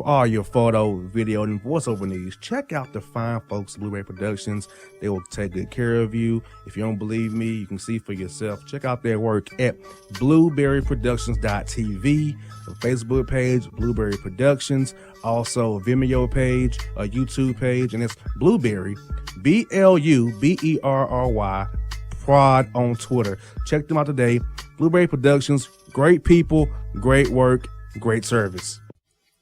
For all your photo, video, and voiceover needs, check out the fine folks at Blueberry Productions. They will take good care of you. If you don't believe me, you can see for yourself. Check out their work at blueberryproductions.tv, the Facebook page, Blueberry Productions, also a Vimeo page, a YouTube page, and it's Blueberry, BLUBERRY, Prod on Twitter. Check them out today. Blueberry Productions, great people, great work, great service.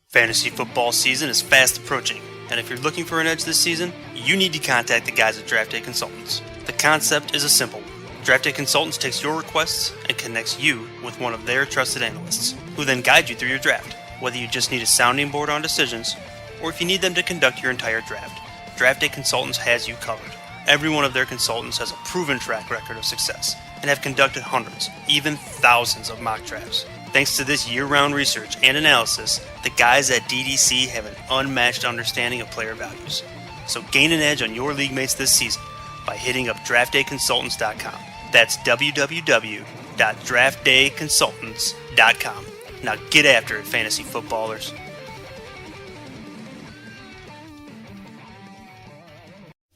Fantasy football season is fast approaching, and if you're looking for an edge this season, you need to contact the guys at Draft Day Consultants. The concept is a simple one. Draft Day Consultants takes your requests and connects you with one of their trusted analysts, who then guide you through your draft. Whether you just need a sounding board on decisions, or if you need them to conduct your entire draft, Draft Day Consultants has you covered. Every one of their consultants has a proven track record of success, and have conducted hundreds, even thousands of mock drafts. Thanks to this year-round research and analysis, the guys at DDC have an unmatched understanding of player values. So gain an edge on your league mates this season by hitting up draftdayconsultants.com. That's www.draftdayconsultants.com. Now get after it, fantasy footballers.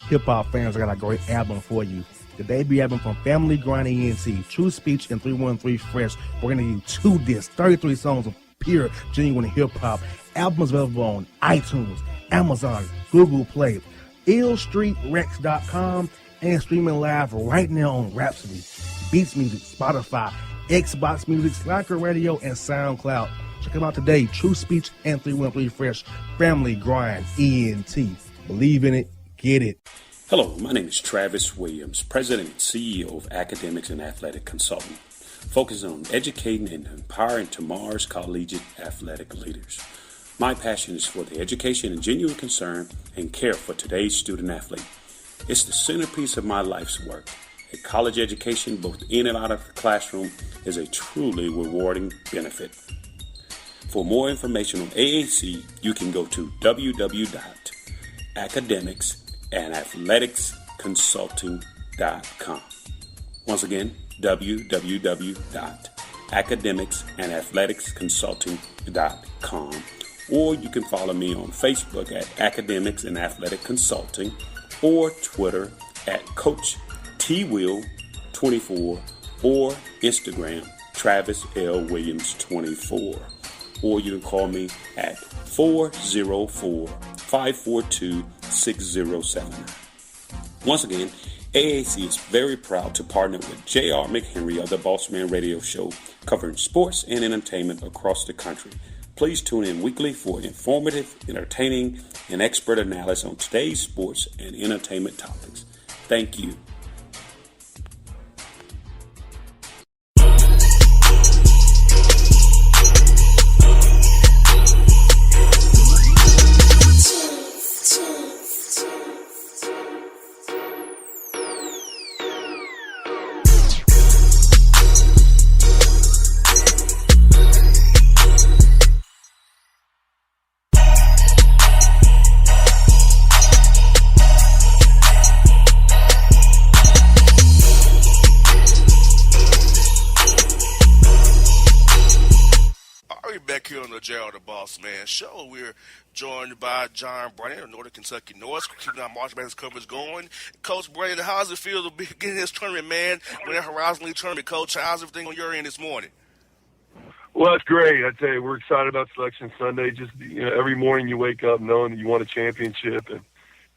Hip-hop fans, I got a great album for you. The debut album from Family Grind ENT, True Speech and 313 Fresh. We're going to give you 2 discs, 33 songs of pure, genuine hip-hop. Albums available on iTunes, Amazon, Google Play, illstreetrex.com, and streaming live right now on Rhapsody, Beats Music, Spotify, Xbox Music, Slacker Radio, and SoundCloud. Check them out today, True Speech and 313 Fresh, Family Grind ENT. Believe in it, get it. Hello, my name is Travis Williams, President and CEO of Academics and Athletic Consulting, focusing on educating and empowering tomorrow's collegiate athletic leaders. My passion is for the education and genuine concern and care for today's student athlete. It's the centerpiece of my life's work. A college education, both in and out of the classroom, is a truly rewarding benefit. For more information on AAC, you can go to www.academicsandathleticsconsulting.com. Once again, www.academicsandathleticsconsulting.com. Or you can follow me on Facebook at Academics and Athletic Consulting, or Twitter at Coach TWill24, or Instagram Travis L. Williams 24. Or you can call me at 404-542-6079. Once again, AAC is very proud to partner with J.R. McHenry of the Bossman Radio Show, covering sports and entertainment across the country. Please tune in weekly for informative, entertaining, and expert analysis on today's sports and entertainment topics. Thank you. The Bossman Show. We're joined by John Brannen of Northern Kentucky Norse, keeping our March Madness coverage going. Coach Brannen, how's it feel to be getting this tournament, man? When that Horizon League tournament, Coach, how's everything on your end this morning? Well, it's great. I tell you, we're excited about Selection Sunday. Just every morning you wake up knowing that you won a championship, and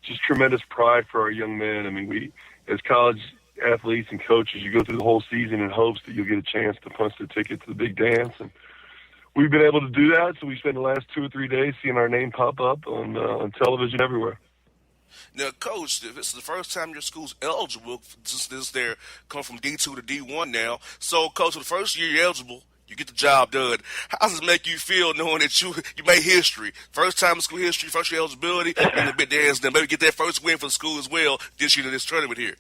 just tremendous pride for our young men. I mean, we, as college athletes and coaches, you go through the whole season in hopes that you'll get a chance to punch the ticket to the big dance, and we've been able to do that, so we spent the last 2 or 3 days seeing our name pop up on television everywhere. Now, Coach, this is the first time your school's eligible since they're come from D2 to D1 now. So, Coach, for the first year you're eligible, you get the job done. How does it make you feel knowing that you made history? First time in school history, first year eligibility, and a bit dance, then maybe get that first win for the school as well this year in this tournament here.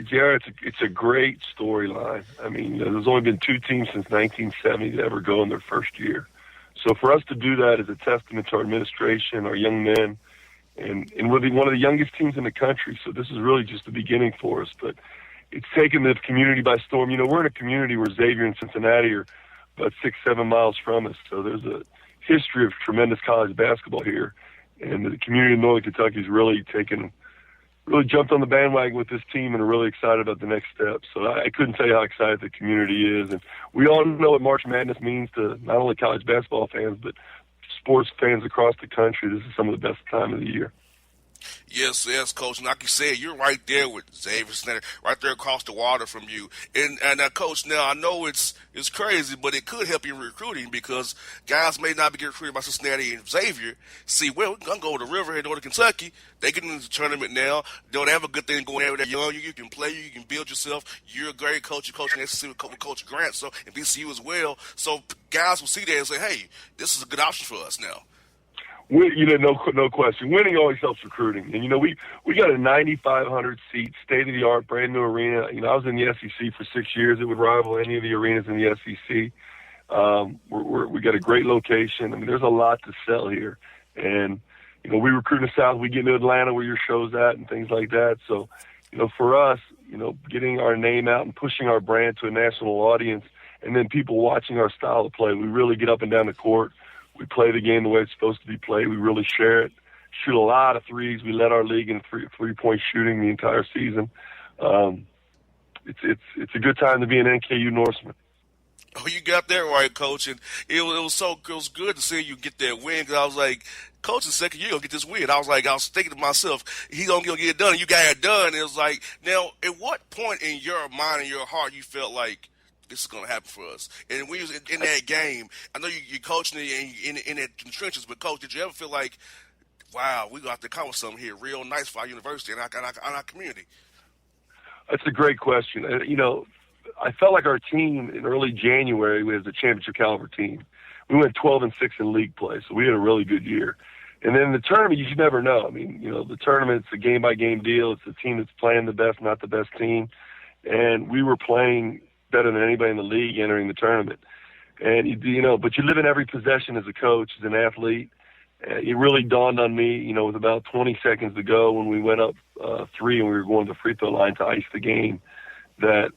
Jared, it's a great storyline. I mean, there's only been 2 teams since 1970 to ever go in their first year. So for us to do that is a testament to our administration, our young men, and we're one of the youngest teams in the country. So this is really just the beginning for us. But it's taken the community by storm. We're in a community where Xavier and Cincinnati are about 6-7 miles from us. So there's a history of tremendous college basketball here, and the community of Northern Kentucky has really jumped on the bandwagon with this team and are really excited about the next step. So I couldn't tell you how excited the community is. And we all know what March Madness means to not only college basketball fans, but sports fans across the country. This is some of the best time of the year. Yes, Coach. And like you said, you're right there with Xavier Center, right there across the water from you. And Coach, now I know it's crazy, but it could help you in recruiting because guys may not be getting recruited by Cincinnati and Xavier. See, well, we're going to go to Riverhead, Northern Kentucky. They get into the tournament now. They have a good thing going there. They're young. You can play. You can build yourself. You're a great coach. You're coaching SEC with Coach Grant, so and VCU as well. So guys will see that and say, hey, this is a good option for us now. No question. Winning always helps recruiting. And, we got a 9,500 seat, state-of-the-art, brand new arena. I was in the SEC for 6 years. It would rival any of the arenas in the SEC. We got a great location. I mean, there's a lot to sell here. And, we recruit in the South. We get into Atlanta where your show's at and things like that. So, for us, getting our name out and pushing our brand to a national audience and then people watching our style of play, we really get up and down the court. We play the game the way it's supposed to be played. We really share it, shoot a lot of threes. We led our league in three-point shooting the entire season. It's a good time to be an NKU Norseman. Oh, you got that right, Coach. And it was good to see you get that win because I was like, Coach, in second year, you're going to get this win. I was thinking to myself, he's going to get it done, and you got it done. And it was like, now, at what point in your mind and your heart you felt like, this is going to happen for us? And when you was in that game, I know you're coaching in the trenches, but, Coach, did you ever feel like, wow, we got to accomplish something here real nice for our university and our community? That's a great question. I felt like our team in early January was a championship caliber team. We went 12-6 in league play, so we had a really good year. And then the tournament, you should never know. I mean, the tournament's a game-by-game deal. It's the team that's playing the best, not the best team. And we were playing better than anybody in the league entering the tournament. And, but you live in every possession as a coach, as an athlete. It really dawned on me, with about 20 seconds to go when we went up 3 and we were going to the free throw line to ice the game, that,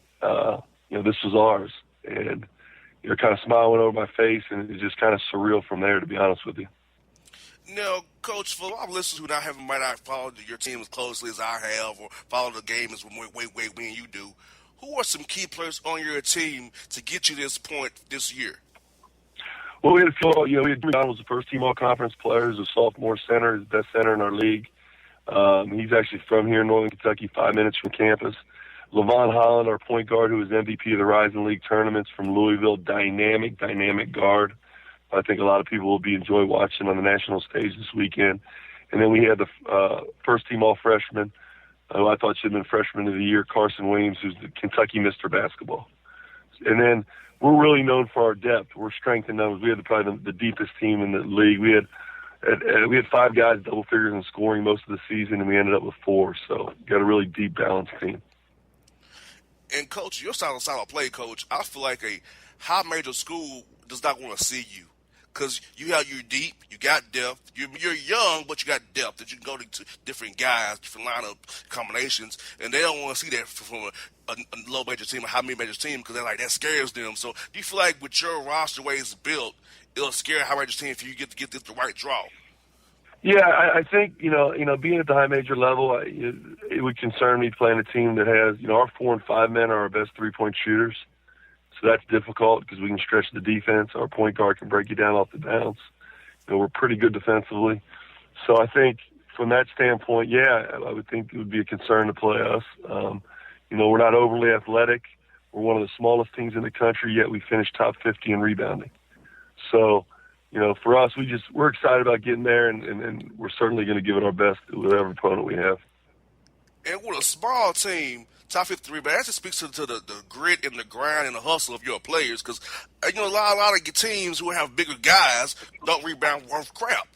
this was ours. And, kind of smile went over my face, and it was just kind of surreal from there, to be honest with you. Now, Coach, for a lot of listeners who might not follow your team as closely as I have or follow the game as way when you do, who are some key players on your team to get you to this point this year? Well, we had Donald was the first team all-conference player. He's a sophomore center, he's the best center in our league. He's actually from here in Northern Kentucky, 5 minutes from campus. Levon Holland, our point guard, who was MVP of the Rising League tournaments from Louisville, dynamic guard. I think a lot of people will be enjoy watching on the national stage this weekend. And then we had the first team all-freshman, who I thought should have been freshman of the year, Carson Williams, who's the Kentucky Mr. Basketball. And then we're really known for our depth. We're strength in numbers. We had probably the deepest team in the league. We had 5 guys double figures in scoring most of the season, and we ended up with 4. So got a really deep, balanced team. And, Coach, your style of play, Coach, I feel like a high major school does not want to see you. Because you're deep, you got depth, you're young, but you got depth that you can go to different guys, different lineup combinations, and they don't want to see that from a low major team, a high major team, because that scares them. So do you feel like with your roster way it's built, it'll scare a high major team if you get the right draw? Yeah, I think being at the high major level, it would concern me playing a team that has our 4 and 5 men are our best 3-point shooters. So that's difficult because we can stretch the defense. Our point guard can break you down off the bounce. We're pretty good defensively. So I think from that standpoint, I would think it would be a concern to play us. We're not overly athletic. We're one of the smallest teams in the country, yet we finished top 50 in rebounding. So, for us, we're excited about getting there, and we're certainly going to give it our best with whatever opponent we have. And with a small team, top 53, but that just speaks to the grit and the grind and the hustle of your players. Because a lot of teams who have bigger guys don't rebound worth crap,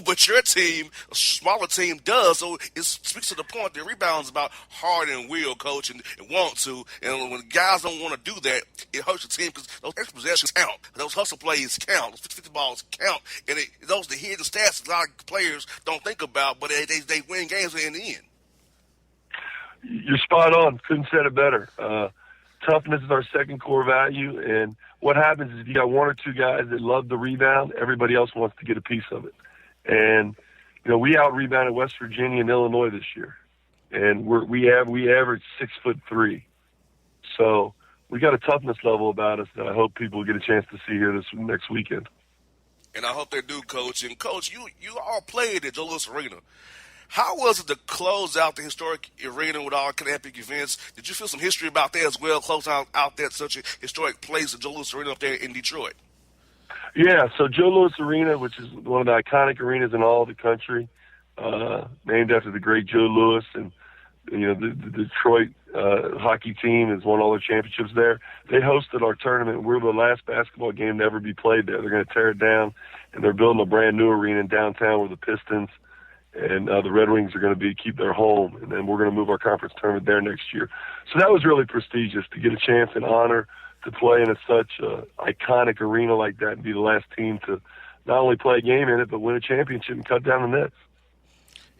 But your team, a smaller team, does. So it speaks to the point that rebounds about heart and will, Coach, and want to. And when guys don't want to do that, it hurts the team because those extra possessions count. Those hustle plays count. Those 50 balls count. And those the hidden stats a lot of players don't think about, but they win games in the end. You're spot on. Couldn't said it better. toughness is our second core value, and what happens is if you got one or two guys that love the rebound, everybody else wants to get a piece of it. And we out-rebounded West Virginia and Illinois this year, and we average 6'3". So we got a toughness level about us that I hope people get a chance to see here this next weekend. And I hope they do, Coach. And, Coach, you all played at Joe Louis Arena. How was it to close out the historic arena with all kind of epic events? Did you feel some history about that as well, closing out that such a historic place, the Joe Louis Arena up there in Detroit? Yeah, so Joe Louis Arena, which is one of the iconic arenas in all of the country, named after the great Joe Louis, and the Detroit hockey team has won all their championships there. They hosted our tournament. We're the last basketball game to ever be played there. They're going to tear it down, and they're building a brand new arena in downtown where the Pistons and the Red Wings are going to keep their home, and then we're going to move our conference tournament there next year. So that was really prestigious to get a chance and honor to play in such iconic arena like that and be the last team to not only play a game in it but win a championship and cut down the nets.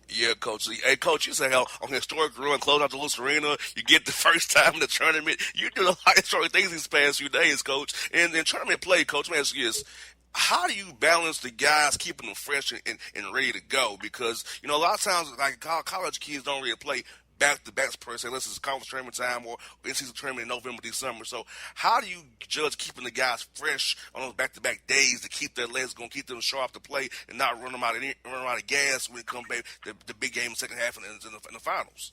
Yeah, Coach. Hey, Coach, you say how on the historic run, close out the Louis Arena, you get the first time in the tournament. You do a lot of historic things these past few days, Coach. And then tournament play, Coach, man, is how do you balance the guys, keeping them fresh and ready to go? Because, a lot of times, like college kids don't really play back-to-backs per se, unless it's conference tournament time or in-season tournament in November, December. So how do you judge keeping the guys fresh on those back-to-back days to keep their legs going, keep them sharp to play, and not run them out of gas when it comes back the big game in the second half and in the finals?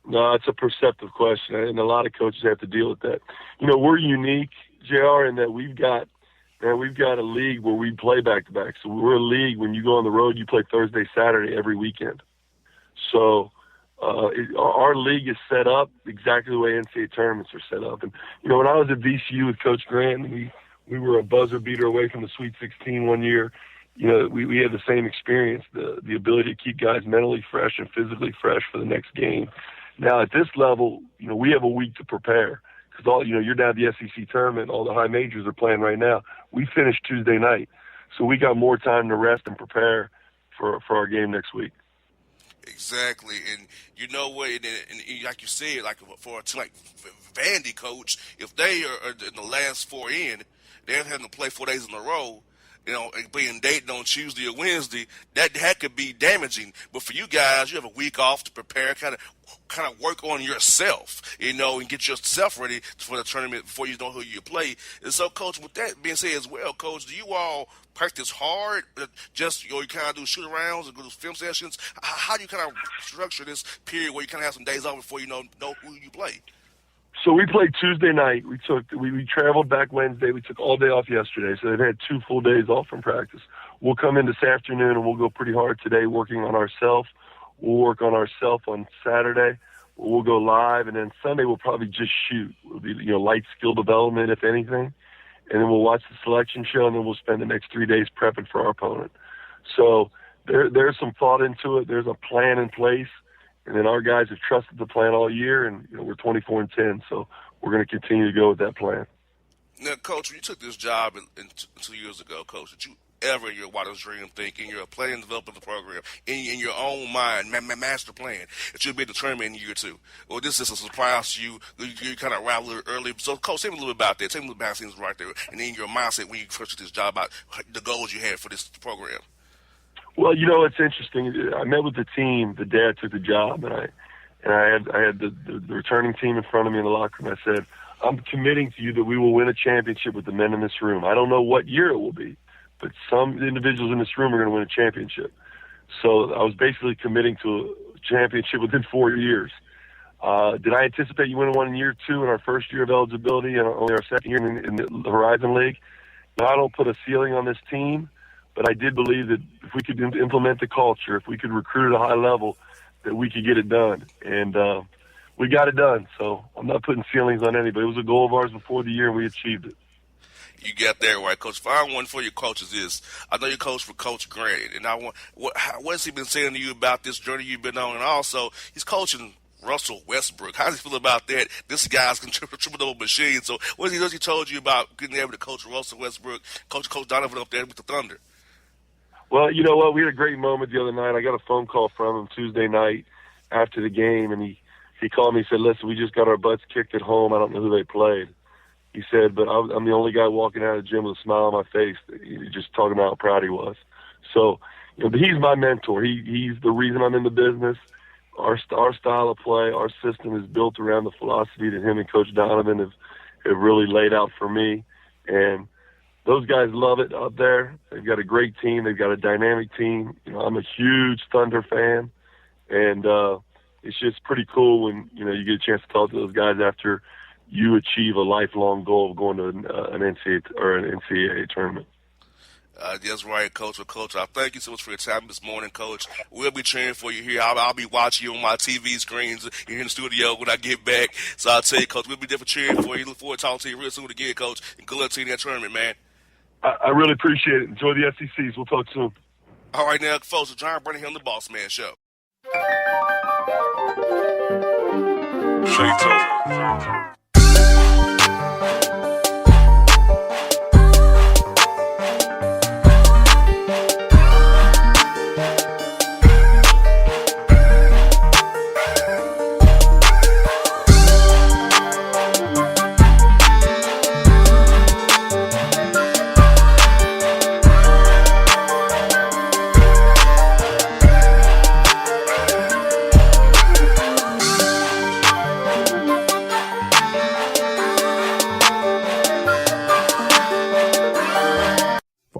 No, it's a perceptive question, and a lot of coaches have to deal with that. We're unique, JR, in that we've got a league where we play back-to-back. So we're a league, when you go on the road, you play Thursday, Saturday every weekend. So our league is set up exactly the way NCAA tournaments are set up. And, when I was at VCU with Coach Grant, we were a buzzer beater away from the Sweet 16 one year. We had the same experience, the ability to keep guys mentally fresh and physically fresh for the next game. Now, at this level, we have a week to prepare because you're down at the SEC tournament. All the high majors are playing right now. We finished Tuesday night, so we got more time to rest and prepare for our game next week. Exactly, and you know what? And like you said, like for a team like Vandy, Coach, if they are in the last four in, they're having to play 4 days in a row. Being Dayton on Tuesday or Wednesday, that could be damaging. But for you guys, you have a week off to prepare, kind of work on yourself, and get yourself ready for the tournament before you know who you play. And so, Coach, with that being said as well, Coach, do you all practice hard? Just you kind of do shoot-arounds and go to film sessions? How do you kind of structure this period where you kind of have some days off before you know who you play? So we played Tuesday night. We traveled back Wednesday. We took all day off yesterday, so they've had 2 full days off from practice. We'll come in this afternoon and we'll go pretty hard today working on ourselves. We'll work on ourselves on Saturday. We'll go live, and then Sunday we'll probably just shoot. It'll be light skill development, if anything, and then we'll watch the selection show, and then we'll spend the next 3 days prepping for our opponent. So there's some thought into it. There's a plan in place. And then our guys have trusted the plan all year, and we're 24-10, so we're going to continue to go with that plan. Now, Coach, when you took this job 2 years ago, Coach, did you ever in your wildest dream think in your planning and development of the program, in your own mind, master plan, that you'd be determined in year 2? Or this is a surprise to you? You kind of arrived a little early. So, Coach, tell me a little bit about that. Tell me a little about things right there, and then your mindset when you first took this job, about the goals you had for this program. Well, it's interesting. I met with the team the day I took the job, and I had the returning team in front of me in the locker room. I said, I'm committing to you that we will win a championship with the men in this room. I don't know what year it will be, but some individuals in this room are going to win a championship. So I was basically committing to a championship within 4 years. Did I anticipate you winning one in year 2 in our first year of eligibility and only our second year in the Horizon League? No, I don't put a ceiling on this team. But I did believe that if we could implement the culture, if we could recruit at a high level, that we could get it done. And we got it done. So I'm not putting ceilings on anybody. It was a goal of ours before the year, and we achieved it. You got there right, Coach. Final one for your coaches is, I know you coach for Coach Grant, and what has he been saying to you about this journey you've been on? And also, he's coaching Russell Westbrook. How does he feel about that? This guy's a triple-double machine. So what has he told you about getting able to coach Russell Westbrook, Coach Donovan up there with the Thunder? Well, you know what? We had a great moment the other night. I got a phone call from him Tuesday night after the game, and he he called me and said, listen, we just got our butts kicked at home. I don't know who they played. He said, but I'm the only guy walking out of the gym with a smile on my face. He's just talking about how proud he was. So, he's my mentor. He's the reason I'm in the business. Our style of play, our system is built around the philosophy that him and Coach Donovan have really laid out for me. And those guys love it up there. They've got a great team. They've got a dynamic team. I'm a huge Thunder fan. And it's just pretty cool when, you get a chance to talk to those guys after you achieve a lifelong goal of going to an NCAA tournament. That's right, Coach. Well, Coach, I thank you so much for your time this morning, Coach. We'll be cheering for you here. I'll be watching you on my TV screens here in the studio when I get back. So I'll tell you, Coach, we'll be definitely cheering for you. Look forward to talking to you real soon again, Coach. And good luck to you in that tournament, man. I really appreciate it. Enjoy the SECs. We'll talk soon. All right, now, folks, John Brannen here on the Bossman Show.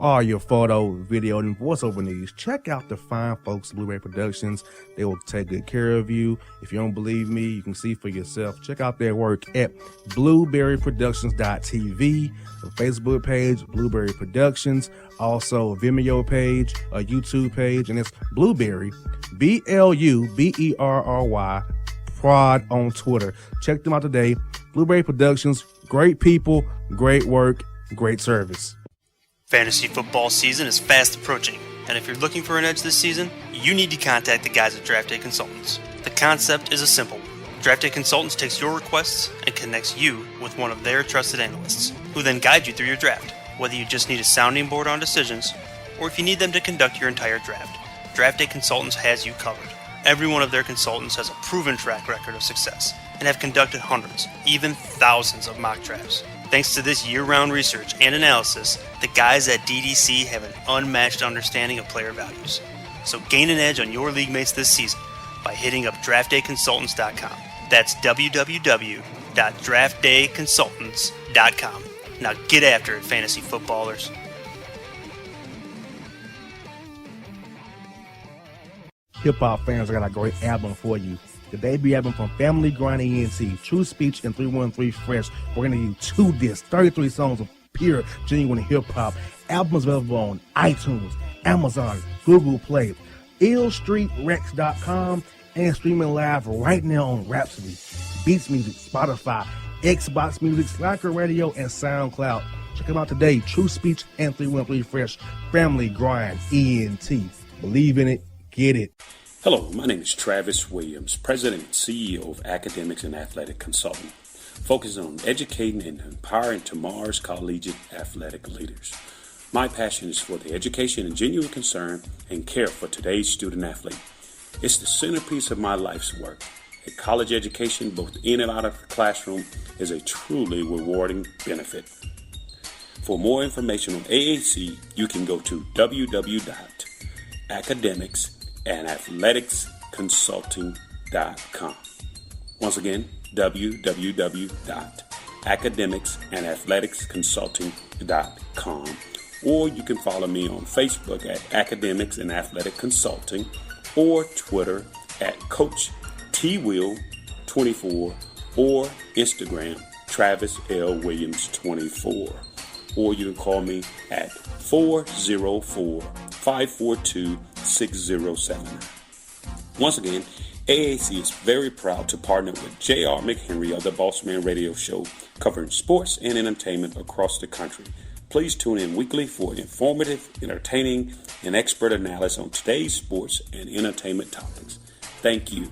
All your photo, video, and voiceover needs, check out the fine folks at Blueberry Productions. They will take good care of you. If you don't believe me, you can see for yourself. Check out their work at blueberryproductions.tv, the Facebook page, Blueberry Productions, also a Vimeo page, a YouTube page, and it's Blueberry, BLUBERRY, Prod on Twitter. Check them out today. Blueberry Productions, great people, great work, great service. Fantasy football season is fast approaching, and if you're looking for an edge this season, you need to contact the guys at Draft Day Consultants. The concept is a simple one. Draft Day Consultants takes your requests and connects you with one of their trusted analysts, who then guide you through your draft. Whether you just need a sounding board on decisions, or if you need them to conduct your entire draft, Draft Day Consultants has you covered. Every one of their consultants has a proven track record of success, and have conducted hundreds, even thousands of mock drafts. Thanks to this year-round research and analysis, the guys at DDC have an unmatched understanding of player values. So gain an edge on your league mates this season by hitting up draftdayconsultants.com. That's www.draftdayconsultants.com. Now get after it, fantasy footballers. Hip-hop fans, I got a great album for you. The debut album from Family Grind ENT, True Speech and 313 Fresh. We're going to give you 2 discs, 33 songs of pure, genuine hip-hop. Albums available on iTunes, Amazon, Google Play, illstreetrex.com, and streaming live right now on Rhapsody, Beats Music, Spotify, Xbox Music, Slacker Radio, and SoundCloud. Check them out today, True Speech and 313 Fresh, Family Grind ENT. Believe in it, get it. Hello, my name is Travis Williams, President and CEO of Academics and Athletic Consulting, focusing on educating and empowering tomorrow's collegiate athletic leaders. My passion is for the education and genuine concern and care for today's student athlete. It's the centerpiece of my life's work. A college education, both in and out of the classroom, is a truly rewarding benefit. For more information on AAC, you can go to www.academicsandathleticsconsulting.com. Once again, www.academicsandathleticsconsulting.com. Or you can follow me on Facebook at Academics and Athletic Consulting, or Twitter at Coach TWill24, or Instagram Travis L. Williams 24. Or you can call me at 404-542-6079. Once again, AAC is very proud to partner with J.R. McHenry of the Bossman Radio Show, covering sports and entertainment across the country. Please tune in weekly for informative, entertaining, and expert analysis on today's sports and entertainment topics. Thank you.